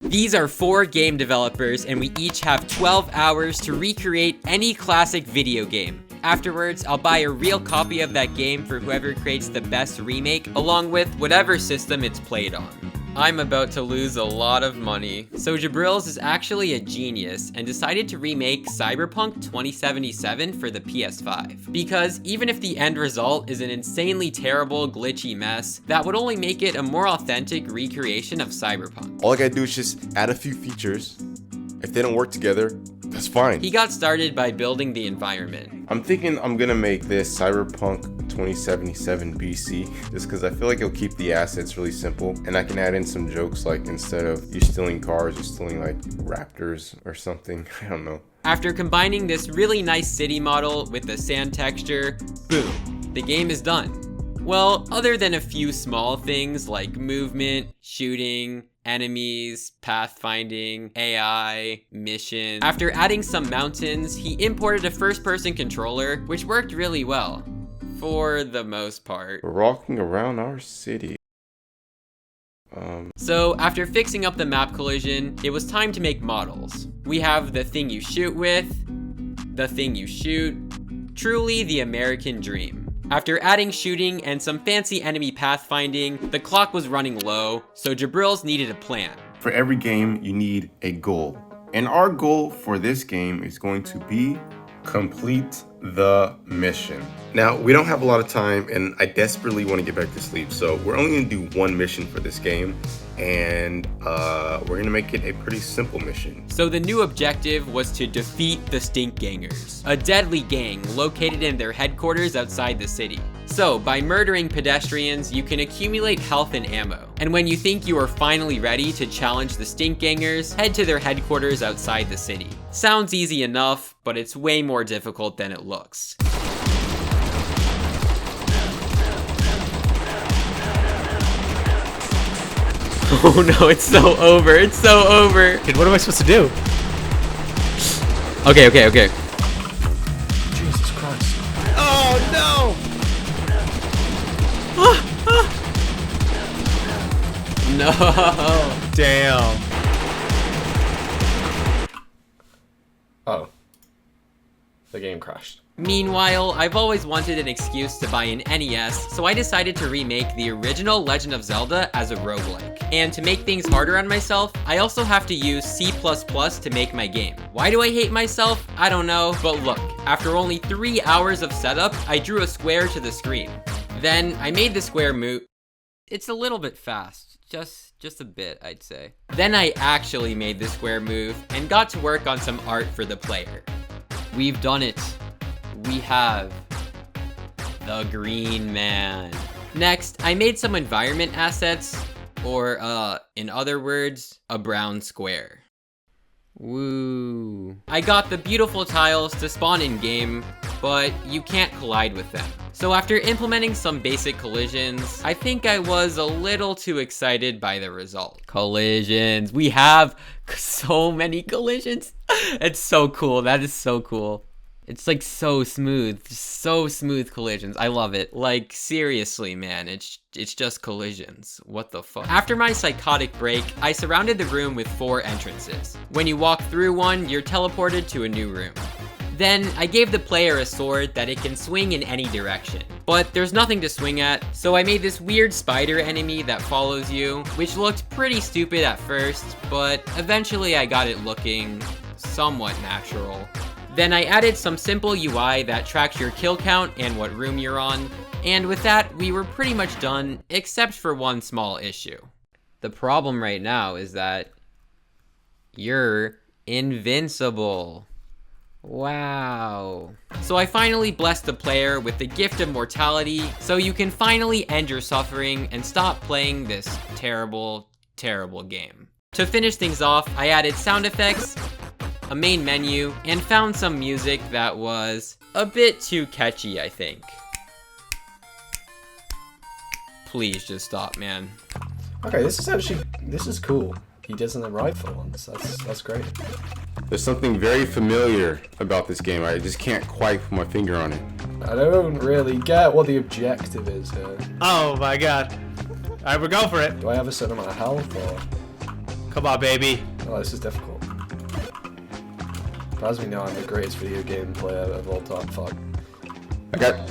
These are 4 game developers, and we each have 12 hours to recreate any classic video game. Afterwards, I'll buy a real copy of that game for whoever creates the best remake, along with whatever system it's played on. I'm about to lose a lot of money. So Jabrils is actually a genius and decided to remake Cyberpunk 2077 for the PS5. Because even if the end result is an insanely terrible, glitchy mess, that would only make it a more authentic recreation of Cyberpunk. All I gotta do is just add a few features. If they don't work together, that's fine. He got started by building the environment. I'm thinking I'm gonna make this Cyberpunk 2077 BC just because I feel like it'll keep the assets really simple, and I can add in some jokes like instead of you stealing cars, you're stealing like raptors or something. I don't know. After combining this really nice city model with the sand texture, boom, the game is done. Well, other than a few small things like movement, shooting, enemies, pathfinding, AI, missions. After adding some mountains, he imported a first-person controller, which worked really well. For the most part. We're walking around our city. So after fixing up the map collision, it was time to make models. We have the thing you shoot with, the thing you shoot, truly the American dream. After adding shooting and some fancy enemy pathfinding, the clock was running low, so Jabrils needed a plan. For every game, you need a goal. And our goal for this game is going to be complete the mission. Now, we don't have a lot of time and I desperately want to get back to sleep, so we're only going to do one mission for this game, and we're going to make it a pretty simple mission. So the new objective was to defeat the Stinkgangers, a deadly gang located in their headquarters outside the city. So by murdering pedestrians, you can accumulate health and ammo. And when you think you are finally ready to challenge the Stinkgangers, head to their headquarters outside the city. Sounds easy enough, but it's way more difficult than it looks. Oh no, it's so over, it's so over. Dude, what am I supposed to do? Okay. Jesus Christ. Oh no! No. Damn. Oh. The game crashed. Meanwhile, I've always wanted an excuse to buy an NES, so I decided to remake the original Legend of Zelda as a roguelike. And to make things harder on myself, I also have to use C++ to make my game. Why do I hate myself? I don't know, but look, after only 3 hours of setup, I drew a square to the screen. Then I made the square move. It's a little bit fast, just a bit, I'd say. Then I actually made the square move and got to work on some art for the player. We've done it. We have the Green Man. Next, I made some environment assets, or in other words, a brown square. Woo. I got the beautiful tiles to spawn in game, but you can't collide with them. So after implementing some basic collisions, I think I was a little too excited by the result. Collisions. We have so many collisions. It's so cool. That is so cool. It's like so smooth collisions. I love it. Like seriously, man, it's just collisions. What the fuck? After my psychotic break, I surrounded the room with 4 entrances. When you walk through one, you're teleported to a new room. Then I gave the player a sword that it can swing in any direction. But there's nothing to swing at, so I made this weird spider enemy that follows you, which looked pretty stupid at first, but eventually I got it looking somewhat natural. Then I added some simple UI that tracks your kill count and what room you're on, and with that, we were pretty much done, except for one small issue. The problem right now is that you're invincible. Wow. So I finally blessed the player with the gift of mortality, so you can finally end your suffering and stop playing this terrible, terrible game. To finish things off, I added sound effects, a main menu, and found some music that was a bit too catchy, I think. Please just stop, man. Okay, this is cool. He does it right for once. That's great. There's something very familiar about this game. I just can't quite put my finger on it. I don't really get what the objective is here. Oh my god. Alright, we're going for it. Do I have a certain amount of health or? Come on, baby. Oh, this is difficult. As we know, I'm the greatest video game player of all time. Fuck.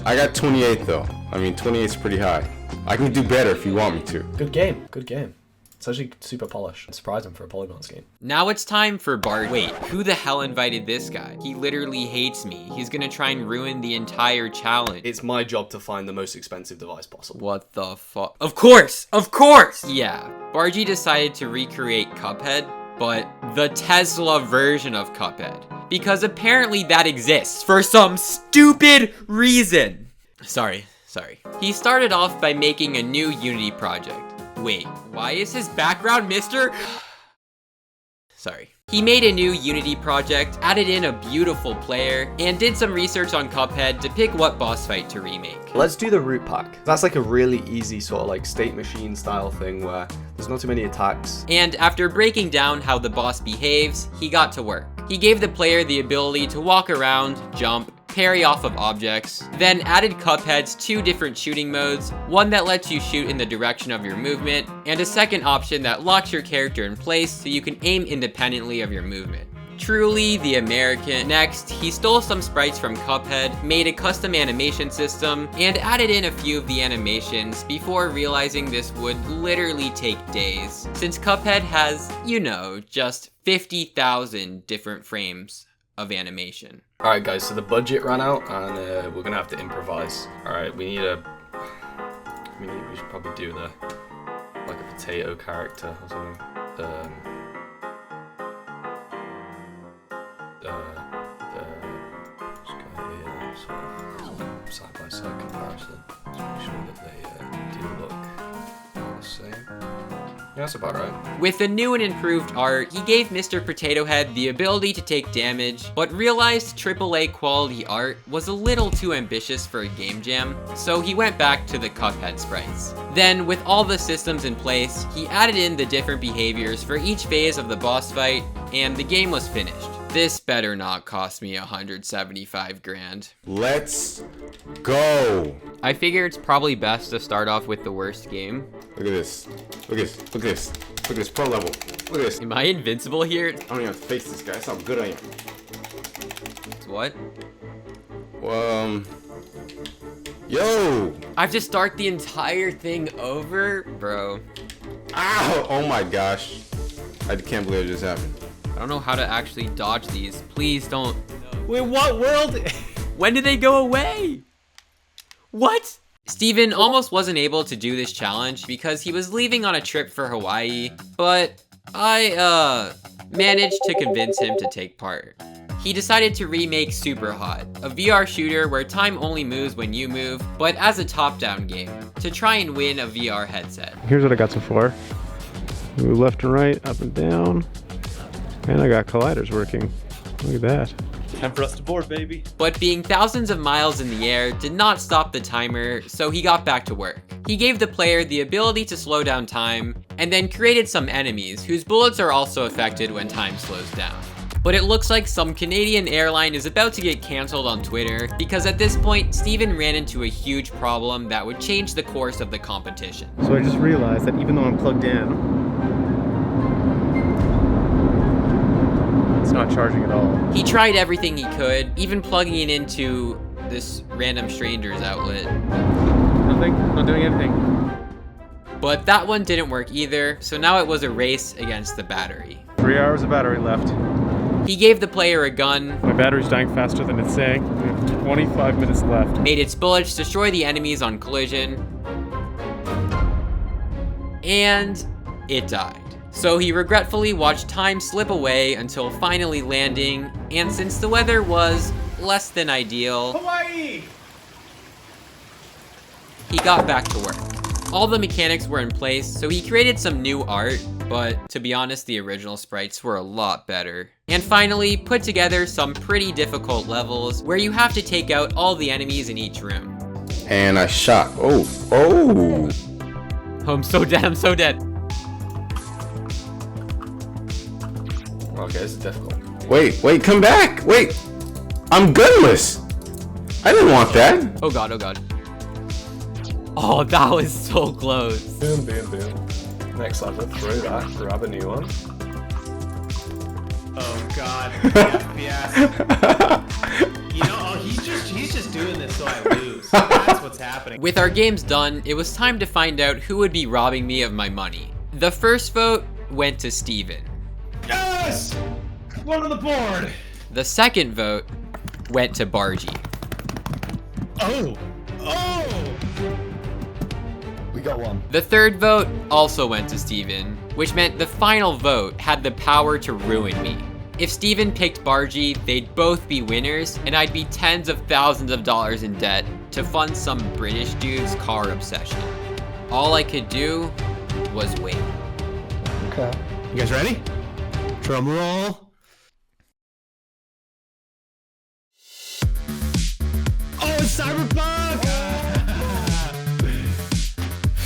I got 28 though. I mean, 28 is pretty high. I can do better if you want me to. Good game. Good game. It's actually super polished. Surprising for a PolyMars game. Now it's time for Barji. Wait, who the hell invited this guy? He literally hates me. He's gonna try and ruin the entire challenge. It's my job to find the most expensive device possible. What the fuck? Of course! Of course! Yeah. Barji decided to recreate Cuphead, but the Tesla version of Cuphead. Because apparently that exists for some stupid reason. Sorry. He started off by making a new Unity project. Wait, why is his background Mr.? Sorry. He made a new Unity project, added in a beautiful player, and did some research on Cuphead to pick what boss fight to remake. Let's do the root pack. That's like a really easy sort of like state machine style thing where there's not too many attacks. And after breaking down how the boss behaves, he got to work. He gave the player the ability to walk around, jump, parry off of objects, then added Cuphead's 2 different shooting modes, one that lets you shoot in the direction of your movement, and a second option that locks your character in place so you can aim independently of your movement. Truly the American. Next, he stole some sprites from Cuphead, made a custom animation system, and added in a few of the animations before realizing this would literally take days, since Cuphead has, you know, just 50,000 different frames of animation. Alright guys, so the budget ran out and we're gonna have to improvise. Alright, we should probably do like a potato character or something. Just go here, sort of side by side comparison. Just make sure that they do look all the same. Yeah, that's about right. With the new and improved art, he gave Mr. Potato Head the ability to take damage, but realized AAA quality art was a little too ambitious for a game jam, so he went back to the Cuphead sprites. Then, with all the systems in place, he added in the different behaviors for each phase of the boss fight, and the game was finished. This better not cost me 175 grand. Let's go. I figure it's probably best to start off with the worst game. Look at this. Look at this. Look at this. Look at this pro level. Look at this. Am I invincible here? I don't even have to face this guy. That's how good I am. What? Yo. I have to start the entire thing over? Bro. Ow. Oh my gosh. I can't believe it just happened. I don't know how to actually dodge these. Please don't. Wait, what world? When did they go away? What? Steven almost wasn't able to do this challenge because he was leaving on a trip for Hawaii, but I managed to convince him to take part. He decided to remake Super Hot, a VR shooter where time only moves when you move, but as a top-down game, to try and win a VR headset. Here's what I got so far. Move left and right, up and down. And I got colliders working. Look at that. Time for us to board, baby. But being thousands of miles in the air did not stop the timer, so he got back to work. He gave the player the ability to slow down time, and then created some enemies whose bullets are also affected when time slows down. But it looks like some Canadian airline is about to get cancelled on Twitter, because at this point, Steven ran into a huge problem that would change the course of the competition. So I just realized that even though I'm plugged in, it's not charging at all. He tried everything he could, even plugging it into this random stranger's outlet. Nothing, not doing anything. But that one didn't work either, so now it was a race against the battery. 3 hours of battery left. He gave the player a gun, My battery's dying faster than it's saying. We have 25 minutes left. made its bullets destroy the enemies on collision, and it died. So he regretfully watched time slip away until finally landing, and since the weather was less than ideal, Hawaii! he got back to work. All the mechanics were in place, so he created some new art, but to be honest, the original sprites were a lot better. And finally, put together some pretty difficult levels where you have to take out all the enemies in each room. And I shot. Oh. Oh, I'm so dead, I'm so dead. Okay, this is difficult. Wait, come back. Wait. I'm gunless. I didn't want that. Oh god, oh god. Oh, that was so close. Boom, boom, boom. Next level, through that, grab a new one. God. Yes. You know, oh, he's just doing this so I lose. That's what's happening. With our games done, it was time to find out who would be robbing me of my money. The first vote went to Steven. Yes! One on the board. The second vote went to Barji. Oh! Oh! We got one. The third vote also went to Steven, which meant the final vote had the power to ruin me. If Steven picked Barji, they'd both be winners, and I'd be tens of thousands of dollars in debt to fund some British dude's car obsession. All I could do was wait. Okay. You guys ready? Drum roll. Oh, it's Cyberpunk!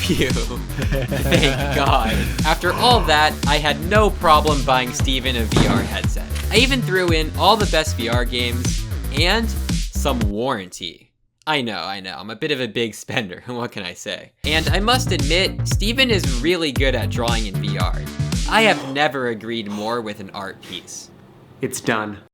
Phew. Thank God. After all that, I had no problem buying Steven a VR headset. I even threw in all the best VR games and some warranty. I know, I'm a bit of a big spender, what can I say? And I must admit, Steven is really good at drawing in VR. I have never agreed more with an art piece. It's done.